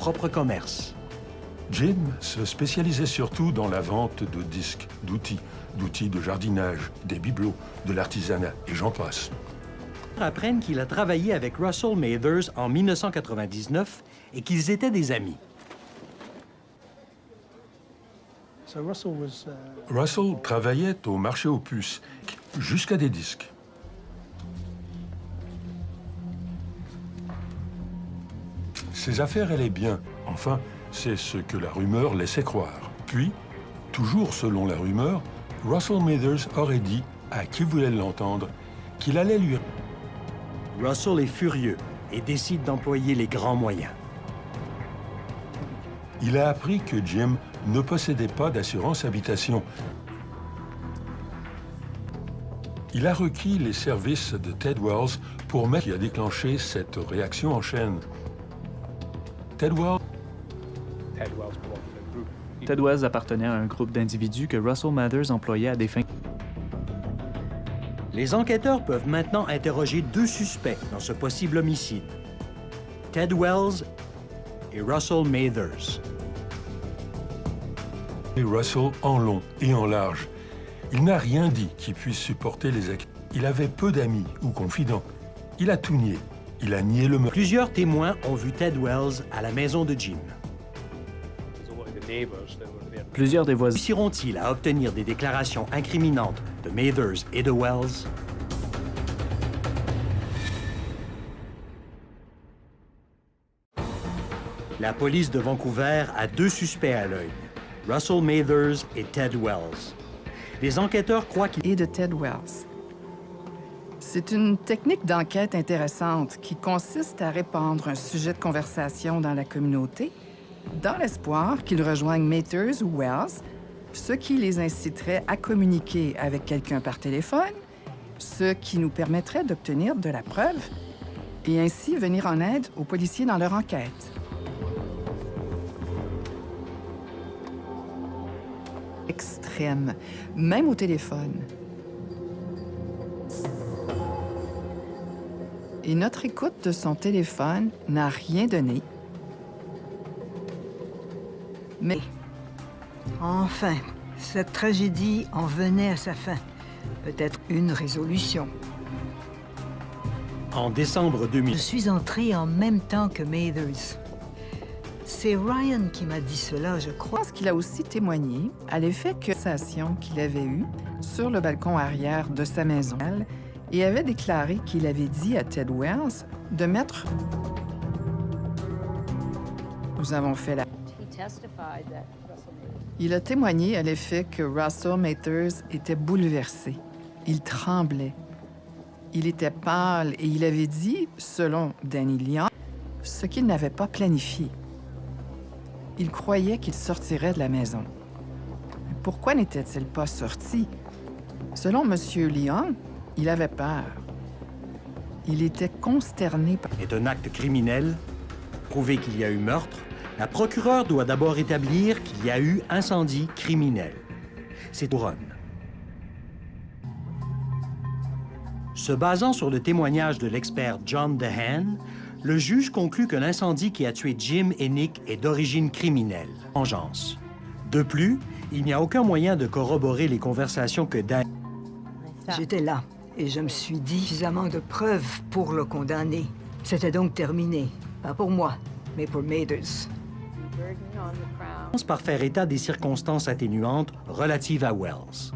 propre commerce. Jim se spécialisait surtout dans la vente de disques, d'outils de jardinage, des bibelots, de l'artisanat, et j'en passe. Apprennent qu'il a travaillé avec Russell Mathers en 1999 et qu'ils étaient des amis. Russell travaillait au marché aux puces, jusqu'à des disques. Ses affaires allaient bien. Enfin, c'est ce que la rumeur laissait croire. Puis, toujours selon la rumeur, Russell Mathers aurait dit à qui voulait l'entendre qu'il allait lui... Russell est furieux et décide d'employer les grands moyens. Il a appris que Jim ne possédait pas d'assurance habitation. Il a requis les services de Ted Wells pour mettre qui a déclenché cette réaction en chaîne. Ted Wells appartenait à un groupe d'individus que Russell Mathers employait à des fins... Les enquêteurs peuvent maintenant interroger deux suspects dans ce possible homicide. Ted Wells et Russell Mathers. Et Russell en long et en large. Il n'a rien dit qui puisse supporter les actes. Il avait peu d'amis ou confidents. Il a tout nié. Il a nié le meurtre. Plusieurs témoins ont vu Ted Wells à la maison de Jim. Plusieurs des voisins... Réussiront-ils à obtenir des déclarations incriminantes de Mathers et de Wells? La police de Vancouver a deux suspects à l'œil, Russell Mathers et Ted Wells. Les enquêteurs croient qu'il... Et de Ted Wells. C'est une technique d'enquête intéressante qui consiste à répandre un sujet de conversation dans la communauté dans l'espoir qu'ils rejoignent Mathers ou Wells, ce qui les inciterait à communiquer avec quelqu'un par téléphone, ce qui nous permettrait d'obtenir de la preuve et ainsi venir en aide aux policiers dans leur enquête. Extrême, même au téléphone. Et notre écoute de son téléphone n'a rien donné. Mais... Enfin, cette tragédie en venait à sa fin. Peut-être une résolution. En décembre 2000... Je suis entrée en même temps que Mathers. C'est Ryan qui m'a dit cela, je crois. Je pense qu'il a aussi témoigné à l'effet que la conversation qu'il avait eue sur le balcon arrière de sa maison et avait déclaré qu'il avait dit à Ted Wells de mettre... Nous avons fait la... Il a témoigné à l'effet que Russell Mathers était bouleversé. Il tremblait. Il était pâle et il avait dit, selon Danny Lyon, ce qu'il n'avait pas planifié. Il croyait qu'il sortirait de la maison. Pourquoi n'était-il pas sorti? Selon M. Lyon, il avait peur. Il était consterné par... est un acte criminel, prouver qu'il y a eu meurtre, la procureure doit d'abord établir qu'il y a eu incendie criminel. C'est couronne. Se basant sur le témoignage de l'expert John Dehan, le juge conclut que l'incendie qui a tué Jim et Nick est d'origine criminelle. Vengeance. De plus, il n'y a aucun moyen de corroborer les conversations que Dan... J'étais là et je me suis dit suffisamment de preuves pour le condamner. C'était donc terminé. Pas pour moi, mais pour Mathers. par faire état des circonstances atténuantes relatives à Wells.